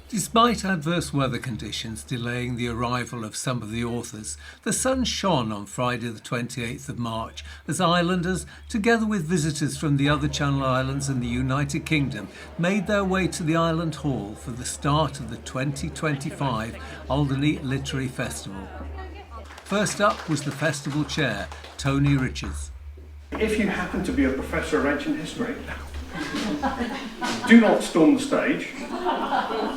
Despite adverse weather conditions delaying the arrival of some of the authors, the sun shone on Friday the 28th of March as islanders, together with visitors from the other Channel Islands and the United Kingdom, made their way to the Island Hall for the start of the 2025 Alderney Literary Festival. First up was the festival chair, Tony Richards. If you happen to be a professor of ancient history, do not storm the stage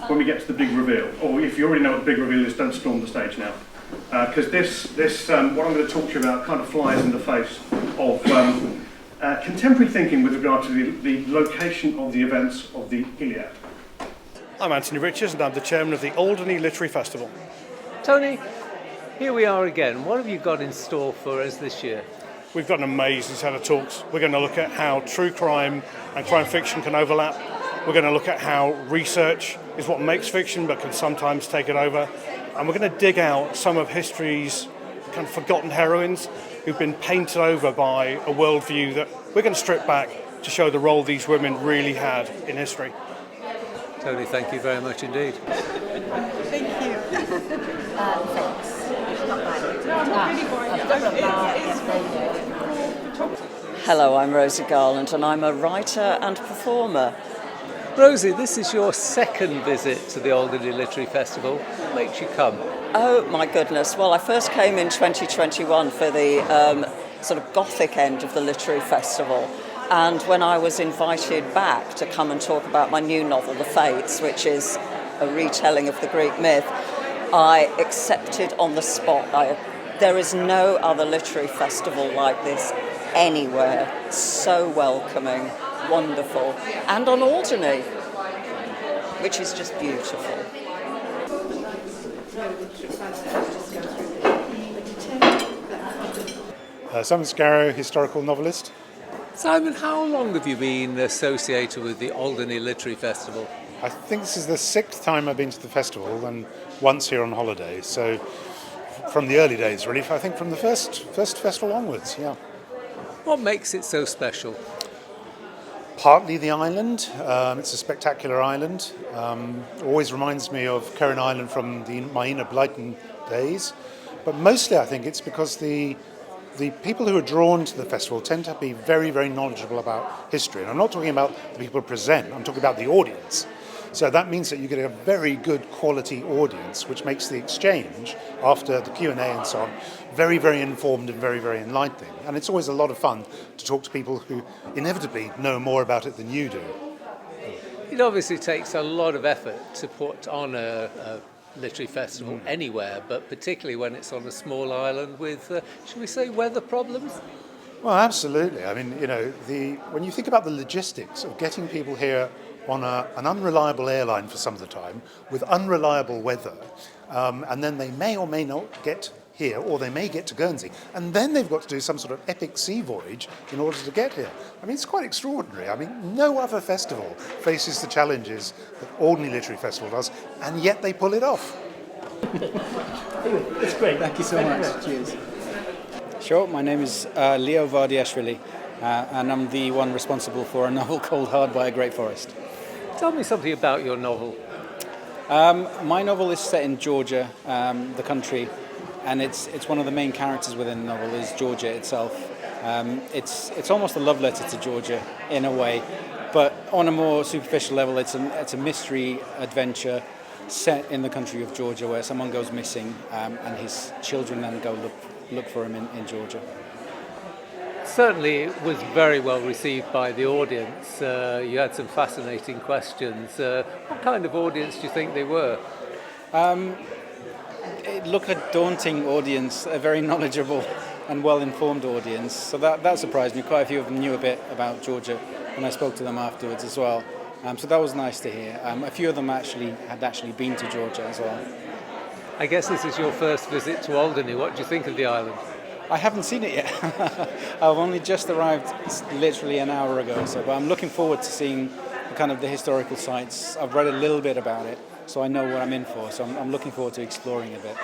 when we get to the big reveal. Or if you already know what the big reveal is, don't storm the stage now. Because what I'm going to talk to you about kind of flies in the face of contemporary thinking with regard to the location of the events of the Iliad. I'm Anthony Richards and I'm the chairman of the Alderney Literary Festival. Tony, here we are again. What have you got in store for us this year? We've got an amazing set of talks. We're going to look at how true crime and crime fiction can overlap. We're going to look at how research is what makes fiction but can sometimes take it over. And we're going to dig out some of history's kind of forgotten heroines who've been painted over by a worldview that we're going to strip back to show the role these women really had in history. Tony, thank you very much indeed. Thank you. Thanks. Hello, I'm Rosie Garland and I'm a writer and performer. Rosie, this is your second visit to the Alderney Literary Festival. What makes you come? Oh my goodness, well I first came in 2021 for the sort of gothic end of the literary festival, and when I was invited back to come and talk about my new novel The Fates, which is a retelling of the Greek myth, I accepted on the spot. There is no other literary festival like this anywhere. So welcoming, wonderful, and on Alderney, which is just beautiful. Simon Scarrow, historical novelist. Simon, how long have you been associated with the Alderney Literary Festival? I think this is the 6th time I've been to the festival, and once here on holiday. So from the early days, really, I think from the first festival onwards, yeah. What makes it so special? Partly the island. It's a spectacular island. Always reminds me of Curran Island from the Maina Blyton days. But mostly I think it's because the people who are drawn to the festival tend to be very, very knowledgeable about history. And I'm not talking about the people who present, I'm talking about the audience. So that means that you get a very good quality audience, which makes the exchange after the Q&A and so on very, very informed and very, very enlightening. And it's always a lot of fun to talk to people who inevitably know more about it than you do. It obviously takes a lot of effort to put on a literary festival anywhere, but particularly when it's on a small island with, should we say, weather problems? Well, absolutely. I mean, when you think about the logistics of getting people here on an unreliable airline for some of the time, with unreliable weather, and then they may or may not get here, or they may get to Guernsey, and then they've got to do some sort of epic sea voyage in order to get here. I mean, it's quite extraordinary. I mean, no other festival faces the challenges that Alderney Literary Festival does, and yet they pull it off. It's great. Thank you so much. Cheers. Sure, my name is Leo Vardiashvili, and I'm the one responsible for a novel called Hard by a Great Forest. Tell me something about your novel. My novel is set in Georgia, the country, and it's one of the main characters within the novel is Georgia itself. It's almost a love letter to Georgia in a way, but on a more superficial level, it's a mystery adventure set in the country of Georgia where someone goes missing, and his children then go look for him in Georgia. Certainly it was very well received by the audience. You had some fascinating questions. What kind of audience do you think they were? It looked a daunting audience, a very knowledgeable and well-informed audience. So that surprised me. Quite a few of them knew a bit about Georgia, and I spoke to them afterwards as well. So that was nice to hear. A few of them had been to Georgia as well. I guess this is your first visit to Alderney. What do you think of the island? I haven't seen it yet. I've only just arrived literally an hour ago, but I'm looking forward to seeing the historical sites. I've read a little bit about it, so I know what I'm in for. So I'm looking forward to exploring a bit.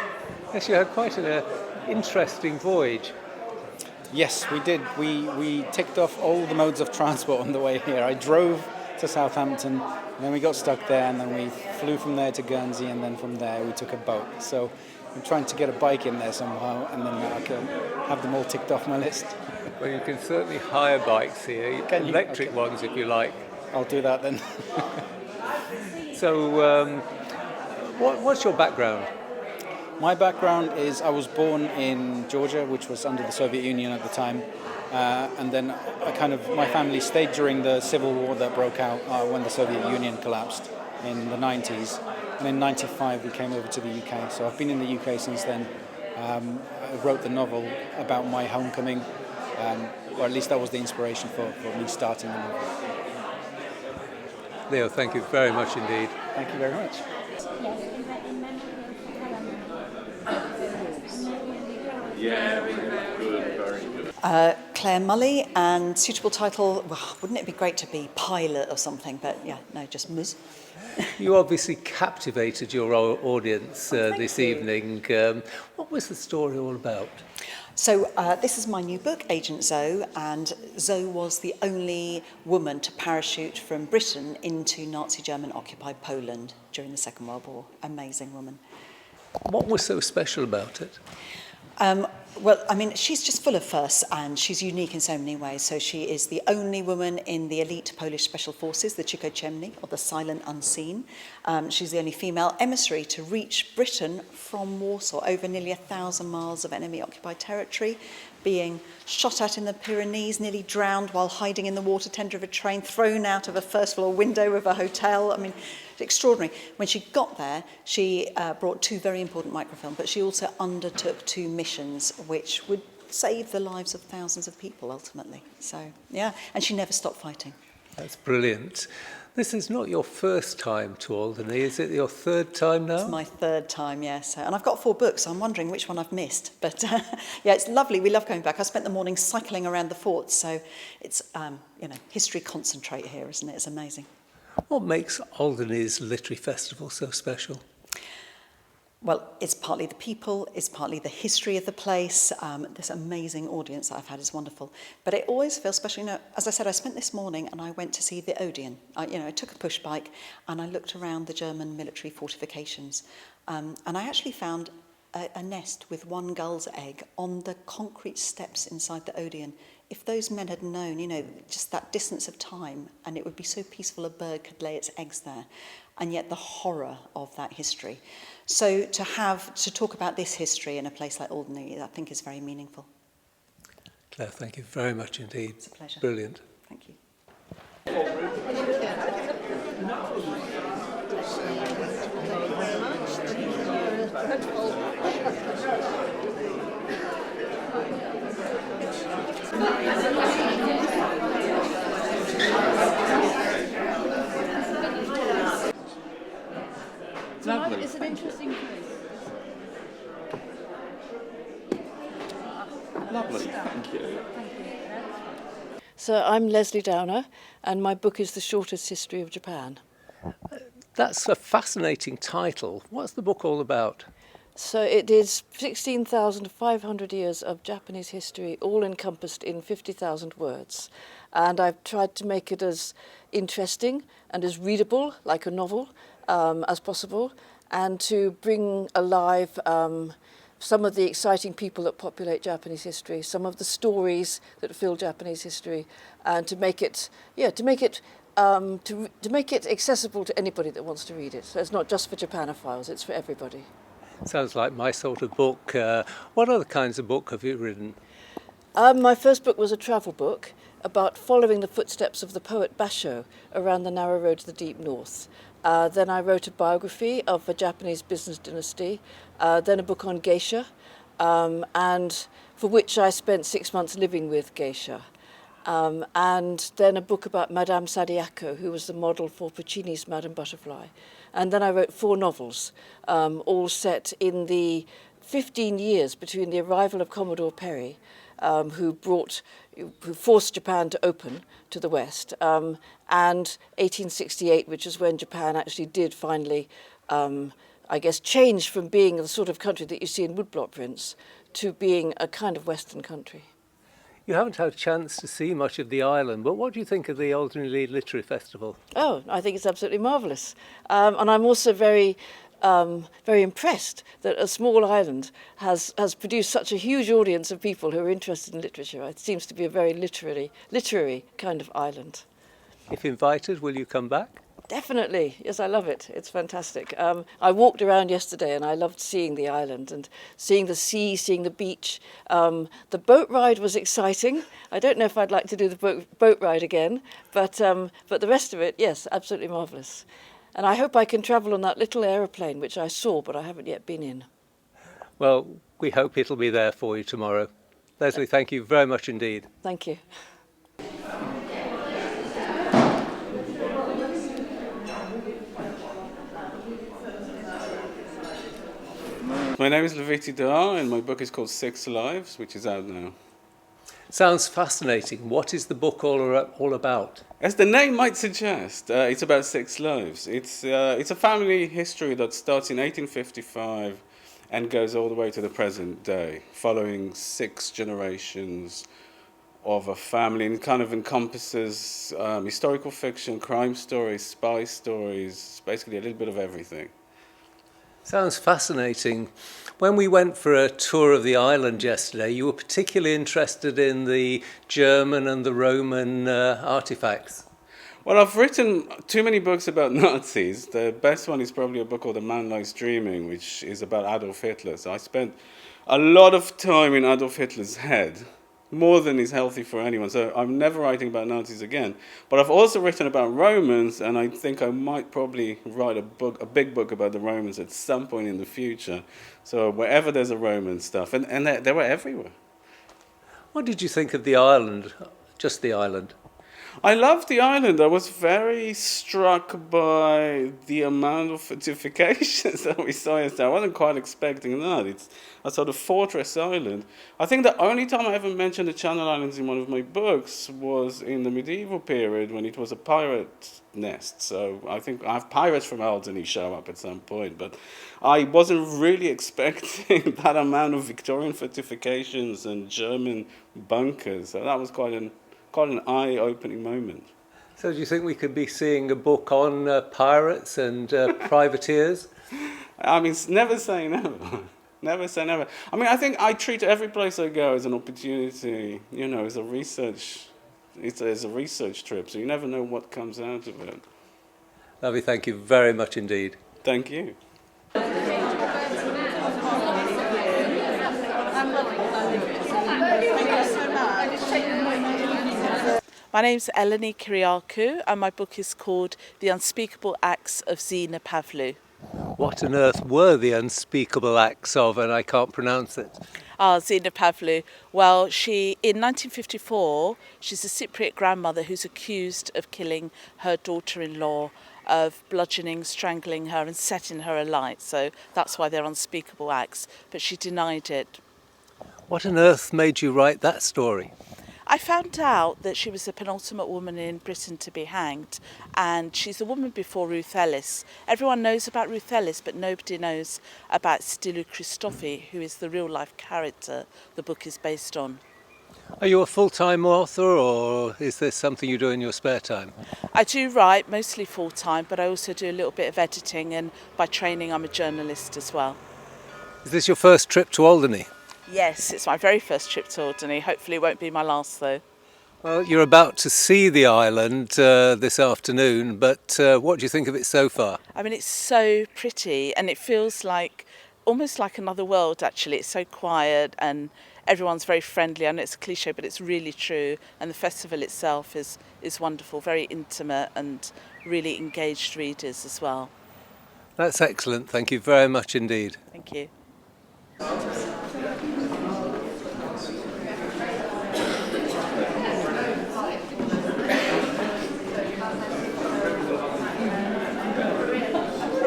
Yes, you had quite an interesting voyage. Yes, we did. We ticked off all the modes of transport on the way here. I drove to Southampton, and then we got stuck there, and then we flew from there to Guernsey, and then from there we took a boat. So I'm trying to get a bike in there somehow, and then I can have them all ticked off my list. Well, you can certainly hire bikes here, Can you? electric Okay. ones if you like. I'll do that then. So, what's your background? My background is I was born in Georgia, which was under the Soviet Union at the time, and then my family stayed during the civil war that broke out when the Soviet Union collapsed in the 90s, and in 95 we came over to the UK. So I've been in the UK since then. I wrote the novel about my homecoming, or at least that was the inspiration for me starting the novel. Leo, thank you very much indeed. Thank you very much. Claire Mully, and suitable title, well, wouldn't it be great to be pilot or something, but yeah, no, just Ms. You obviously captivated your audience this evening. What was the story all about? So this is my new book, Agent Zoe, and Zoe was the only woman to parachute from Britain into Nazi German-occupied Poland during the Second World War. Amazing woman. What was so special about it? Well, I mean, she's just full of fuss, and she's unique in so many ways. So she is the only woman in the elite Polish special forces, the Chicocemni, or the Silent Unseen. She's the only female emissary to reach Britain from Warsaw, over nearly 1,000 miles of enemy-occupied territory, being shot at in the Pyrenees, nearly drowned while hiding in the water tender of a train, thrown out of a first-floor window of a hotel. I mean, it's extraordinary. When she got there, she brought 2 very important microfilms, but she also undertook 2 missions which would save the lives of thousands of people ultimately. So, yeah, and she never stopped fighting. That's brilliant. This is not your first time to Alderney, is it your third time now? It's my 3rd time, yes. And I've got 4 books, so I'm wondering which one I've missed. But yeah, it's lovely. We love going back. I spent the morning cycling around the fort, so it's, history concentrate here, isn't it? It's amazing. What makes Alderney's Literary Festival so special? Well, it's partly the people, it's partly the history of the place. This amazing audience that I've had is wonderful. But it always feels special. As I said, I spent this morning and I went to see the Odeon. I took a push bike and I looked around the German military fortifications. And I actually found a nest with 1 gull's egg on the concrete steps inside the Odeon. If those men had known, just that distance of time, and it would be so peaceful a bird could lay its eggs there, and yet the horror of that history. So to talk about this history in a place like Alderney, I think is very meaningful. Claire, thank you very much indeed. It's a pleasure. Brilliant. Thank you. Lovely. It's an interesting place. Lovely, thank you. So I'm Leslie Downer, and my book is The Shortest History of Japan. That's a fascinating title. What's the book all about? So it is 16,500 years of Japanese history, all encompassed in 50,000 words. And I've tried to make it as interesting and as readable, like a novel, as possible, and to bring alive some of the exciting people that populate Japanese history, some of the stories that fill Japanese history, and to make it accessible to anybody that wants to read it. So it's not just for Japanophiles; it's for everybody. Sounds like my sort of book. What other kinds of book have you written? My first book was a travel book about following the footsteps of the poet Basho around the narrow road to the deep north. Then I wrote a biography of a Japanese business dynasty, then a book on geisha, and for which I spent 6 months living with geisha. And then a book about Madame Sadiako, who was the model for Puccini's Madame Butterfly. And then I wrote 4 novels, all set in the 15 years between the arrival of Commodore Perry, who forced Japan to open to the West, and 1868, which is when Japan actually did finally, change from being the sort of country that you see in woodblock prints to being a kind of Western country. You haven't had a chance to see much of the island, but what do you think of the Alderney Literary Festival? Oh, I think it's absolutely marvellous. And I'm also very impressed that a small island has produced such a huge audience of people who are interested in literature. It seems to be a very literary kind of island. If invited, will you come back? Definitely. Yes, I love it. It's fantastic. I walked around yesterday and I loved seeing the island and seeing the sea, seeing the beach. The boat ride was exciting. I don't know if I'd like to do the boat ride again, but the rest of it, yes, absolutely marvellous. And I hope I can travel on that little aeroplane, which I saw, but I haven't yet been in. Well, we hope it'll be there for you tomorrow. Leslie, thank you very much indeed. Thank you. My name is Leviti Dar, and my book is called 6 Lives, which is out now. Sounds fascinating. What is the book all about? As the name might suggest, it's about 6 lives. It's a family history that starts in 1855 and goes all the way to the present day, following 6 generations of a family, and kind of encompasses historical fiction, crime stories, spy stories, basically a little bit of everything. Sounds fascinating. When we went for a tour of the island yesterday, you were particularly interested in the German and the Roman artifacts. Well, I've written too many books about Nazis. The best one is probably a book called A Man Lies Dreaming, which is about Adolf Hitler. So I spent a lot of time in Adolf Hitler's head, more than is healthy for anyone. So I'm never writing about Nazis again. But I've also written about Romans, and I think I might probably write a big book about the Romans at some point in the future. So wherever there's a Roman stuff, and they were everywhere. What did you think of the island, just the island? I loved the island. I was very struck by the amount of fortifications that we saw yesterday. I wasn't quite expecting that. It's a sort of fortress island. I think the only time I ever mentioned the Channel Islands in one of my books was in the medieval period when it was a pirate nest. So I think I have pirates from Alderney show up at some point. But I wasn't really expecting that amount of Victorian fortifications and German bunkers. So that was quite an eye-opening moment. So do you think we could be seeing a book on pirates and privateers? I mean, never say never. Never say never. I mean, I think I treat every place I go as an opportunity, as a research trip, so you never know what comes out of it. Lovely, thank you very much indeed. Thank you. My name's Alderney Literary and my book is called The Unspeakable Acts of Zina Pavlou. What on earth were the unspeakable acts of, and I can't pronounce it? Zina Pavlou. Well, in 1954, she's a Cypriot grandmother who's accused of killing her daughter-in-law, of bludgeoning, strangling her and setting her alight. So that's why they're unspeakable acts. But she denied it. What on earth made you write that story? I found out that she was the penultimate woman in Britain to be hanged, and she's the woman before Ruth Ellis. Everyone knows about Ruth Ellis, but nobody knows about Stylu Christofi, who is the real-life character the book is based on. Are you a full-time author, or is this something you do in your spare time? I do write, mostly full-time, but I also do a little bit of editing, and by training I'm a journalist as well. Is this your first trip to Alderney? Yes, it's my very first trip to Alderney. Hopefully it won't be my last, though. Well, you're about to see the island this afternoon, but what do you think of it so far? I mean, it's so pretty, and it feels almost like another world, actually. It's so quiet, and everyone's very friendly. I know it's a cliche, but it's really true. And the festival itself is wonderful, very intimate, and really engaged readers as well. That's excellent. Thank you very much indeed. Thank you.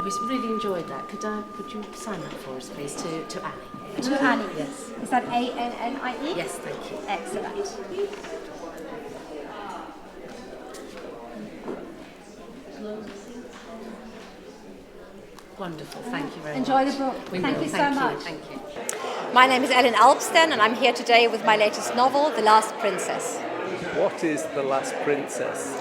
We really enjoyed that. Could you sign that for us, please, to Annie? To Annie. Yes. Is that ANNIE? Yes, thank you. Excellent. Wonderful. Thank you very much. Enjoy the book. We Thank will. you so Thank much. Thank you. My name is Ellen Alpsten and I'm here today with my latest novel, The Last Princess. What is The Last Princess?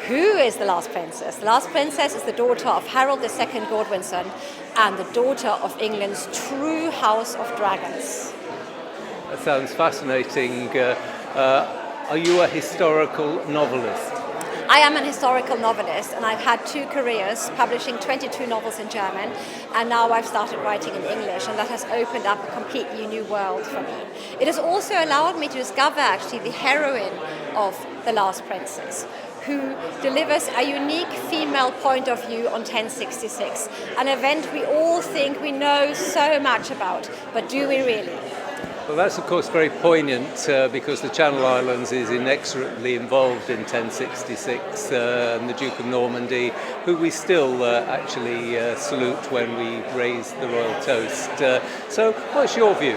Who is the last princess? The last princess is the daughter of Harold II Godwinson and the daughter of England's true House of Dragons. That sounds fascinating. Are you a historical novelist? I am an historical novelist and I've had 2 careers, publishing 22 novels in German, and now I've started writing in English, and that has opened up a completely new world for me. It has also allowed me to discover actually the heroine of The Last Princess, who delivers a unique female point of view on 1066, an event we all think we know so much about, but do we really? Well, that's of course very poignant because the Channel Islands is inexorably involved in 1066 and the Duke of Normandy, who we still actually salute when we raise the royal toast. So what's your view?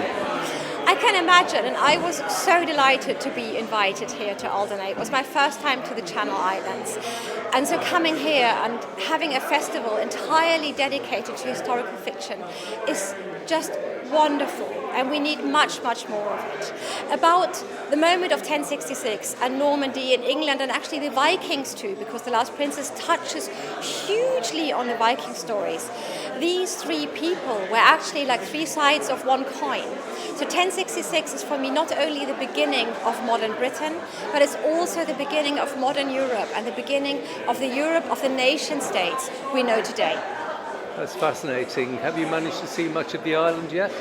I can imagine, and I was so delighted to be invited here to Alderney. It was my first time to the Channel Islands, and so coming here and having a festival entirely dedicated to historical fiction is just wonderful, and we need much, much more of it. About the moment of 1066 and Normandy in England, and actually the Vikings too, because The Last Princess touches hugely on the Viking stories. These 3 people were actually like 3 sides of one coin. So 1066 is for me not only the beginning of modern Britain, but it's also the beginning of modern Europe and the beginning of the Europe of the nation states we know today. That's fascinating. Have you managed to see much of the island yet?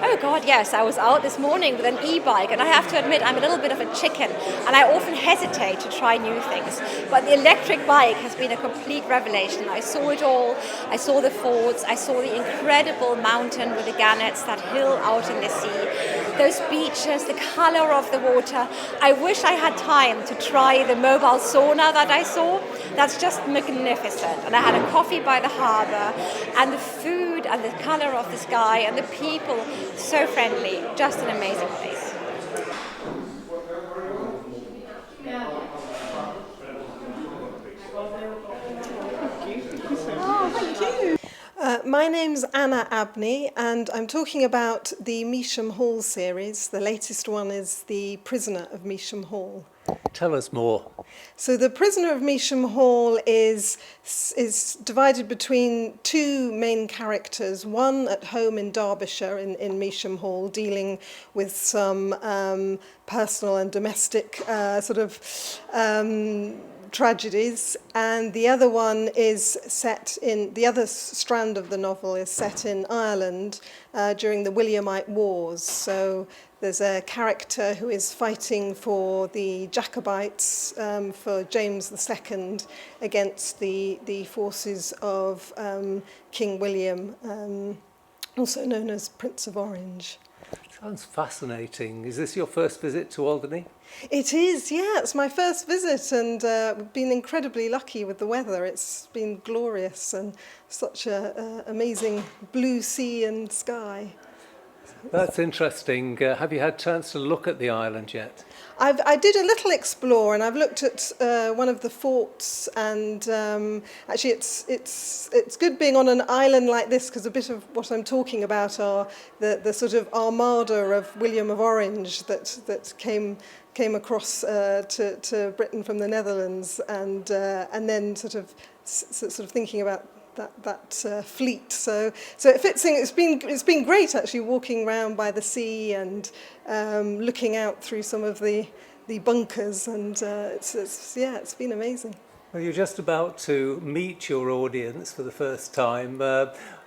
Oh God, yes. I was out this morning with an e-bike, and I have to admit I'm a little bit of a chicken and I often hesitate to try new things. But the electric bike has been a complete revelation. I saw it all. I saw the forts. I saw the incredible mountain with the gannets, that hill out in the sea, those beaches, the color of the water. I wish I had time to try the mobile sauna that I saw. That's just magnificent. And I had a coffee by the harbour, and the food and the colour of the sky and the people, so friendly, just an amazing place. My name's Anna Abney, and I'm talking about the Measham Hall series. The latest one is The Prisoner of Measham Hall. Tell us more. So The Prisoner of Measham Hall is divided between 2 main characters, one at home in Derbyshire in Measham Hall, dealing with some personal and domestic tragedies, and the other one is set in, the other strand of the novel is set in Ireland during the Williamite Wars. So there's a character who is fighting for the Jacobites, for James II, against the forces of King William, also known as Prince of Orange. Sounds fascinating. Is this your first visit to Alderney? It is, yeah. It's my first visit, and we've been incredibly lucky with the weather. It's been glorious and such an amazing blue sea and sky. That's interesting. Have you had a chance to look at the island yet? I did a little explore, and I've looked at one of the forts, and actually it's good being on an island like this, because a bit of what I'm talking about are the sort of armada of William of Orange that came across to Britain from the Netherlands, and then sort of thinking about that fleet. So it fits in. It's been great actually walking around by the sea and looking out through some of the bunkers, and it's been amazing. Well, you're just about to meet your audience for the first time.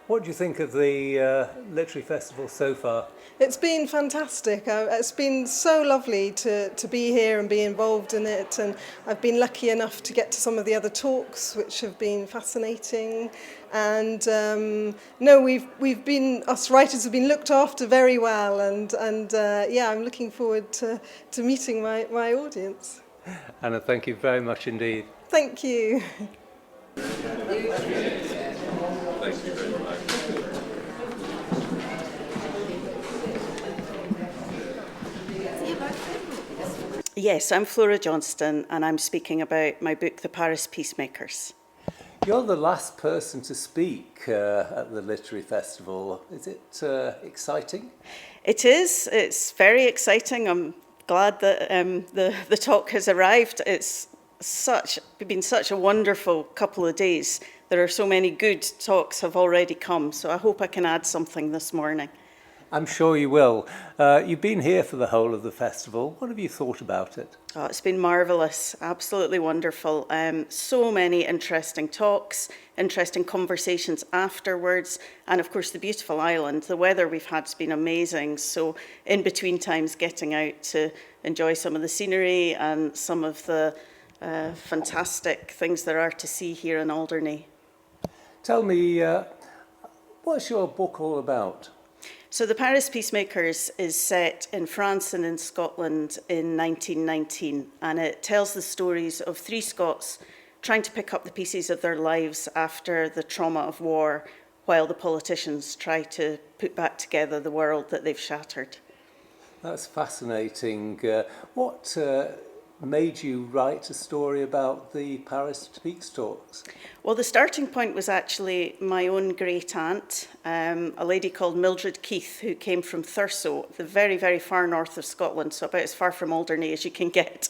What do you think of the literary festival so far? It's been fantastic. It's been so lovely to be here and be involved in it, and I've been lucky enough to get to some of the other talks, which have been fascinating. And us writers have been looked after very well, and I'm looking forward to meeting my audience. Anna, thank you very much indeed. Thank you. Thank you very much. Yes, I'm Flora Johnston, and I'm speaking about my book, The Paris Peacemakers. You're the last person to speak at the Literary Festival. Is it exciting? It is. It's very exciting. I'm glad that the talk has arrived. It's been such a wonderful couple of days. There are so many good talks have already come, so I hope I can add something this morning. I'm sure you will. You've been here for the whole of the festival. What have you thought about it? Oh, it's been marvellous, absolutely wonderful. So many interesting talks, interesting conversations afterwards, and of course the beautiful island. The weather we've had has been amazing, so in between times getting out to enjoy some of the scenery and some of the fantastic things there are to see here in Alderney. Tell me, what's your book all about? So The Paris Peacemakers is set in France and in Scotland in 1919, and it tells the stories of three Scots trying to pick up the pieces of their lives after the trauma of war, while the politicians try to put back together the world that they've shattered. That's fascinating. What made you write a story about the Paris Peace Talks? Well, the starting point was actually my own great aunt, a lady called Mildred Keith, who came from Thurso, the very, very far north of Scotland, so about as far from Alderney as you can get.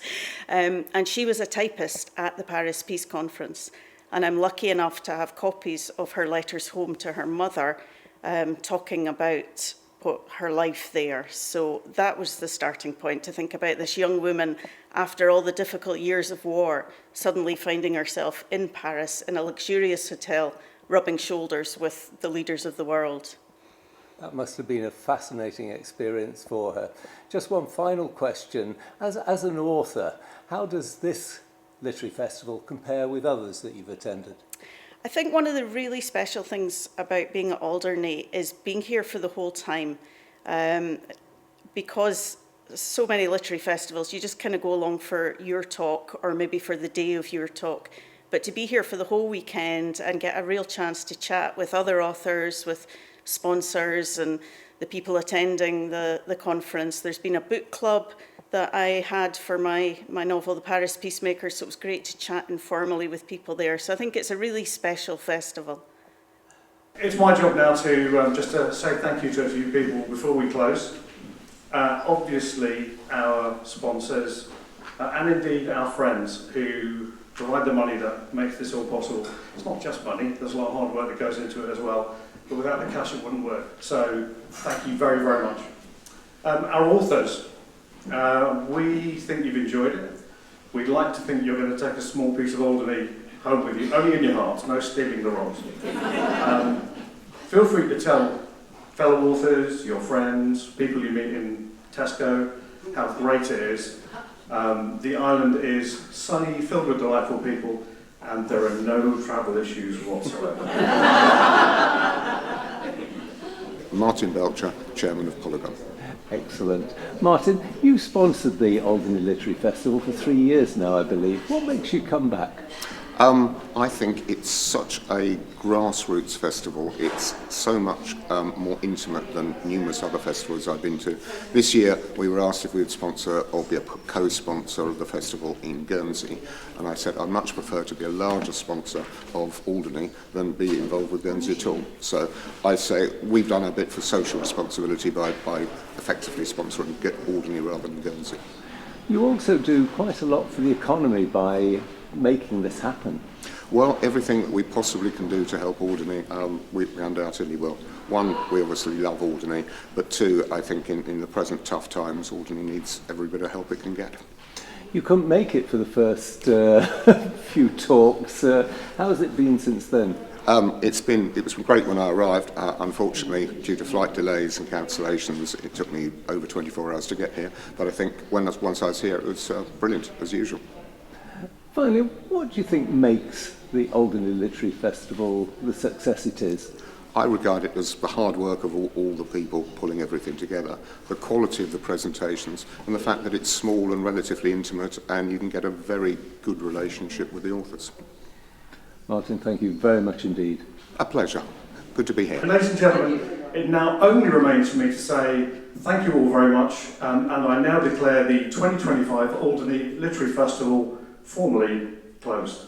And she was a typist at the Paris Peace Conference. And I'm lucky enough to have copies of her letters home to her mother, talking about her life there. So that was the starting point, to think about this young woman after all the difficult years of war, suddenly finding herself in Paris in a luxurious hotel, rubbing shoulders with the leaders of the world. That must have been a fascinating experience for her. Just one final question. As an author, how does this literary festival compare with others that you've attended? I think one of the really special things about being at Alderney is being here for the whole time, because so many literary festivals, you just kind of go along for your talk or maybe for the day of your talk. But to be here for the whole weekend and get a real chance to chat with other authors, with sponsors and the people attending the conference. There's been a book club that I had for my novel, The Paris Peacemakers, so it was great to chat informally with people there. So I think it's a really special festival. It's my job now to just to say thank you to a few people before we close. Obviously, our sponsors and indeed our friends who provide the money that makes this all possible. It's not just money, there's a lot of hard work that goes into it as well, but without the cash it wouldn't work. So thank you very, very much. Our authors, we think you've enjoyed it. We'd like to think you're going to take a small piece of Alderney home with you, only in your heart, no stealing the rocks. Feel free to tell fellow authors, your friends, people you meet in Tesco, how great it is. The island is sunny, filled with delightful people, and there are no travel issues whatsoever. Martin Belcher, Chairman of Polygon. Excellent. Martin, you sponsored the Alderney Literary Festival for 3 years now, I believe. What makes you come back? I think it's such a grassroots festival. It's so much more intimate than numerous other festivals I've been to. This year we were asked if we would sponsor or be a co-sponsor of the festival in Guernsey, and I said I'd much prefer to be a larger sponsor of Alderney than be involved with Guernsey at all. So I say we've done our bit for social responsibility by effectively sponsoring Alderney rather than Guernsey. You also do quite a lot for the economy by making this happen. Well, everything that we possibly can do to help Alderney, we undoubtedly will. One, we obviously love Alderney, but two, I think in the present tough times, Alderney needs every bit of help it can get. You couldn't make it for the first few talks. How has it been since then? It was great when I arrived. Unfortunately, due to flight delays and cancellations, it took me over 24 hours to get here. But I think once I was here, it was brilliant, as usual. Finally, what do you think makes the Alderney Literary Festival the success it is? I regard it as the hard work of all the people pulling everything together, the quality of the presentations, and the fact that it's small and relatively intimate, and you can get a very good relationship with the authors. Martin, thank you very much indeed. A pleasure. Good to be here. Ladies and gentlemen, it now only remains for me to say thank you all very much, and I now declare the 2025 Alderney Literary Festival formally closed.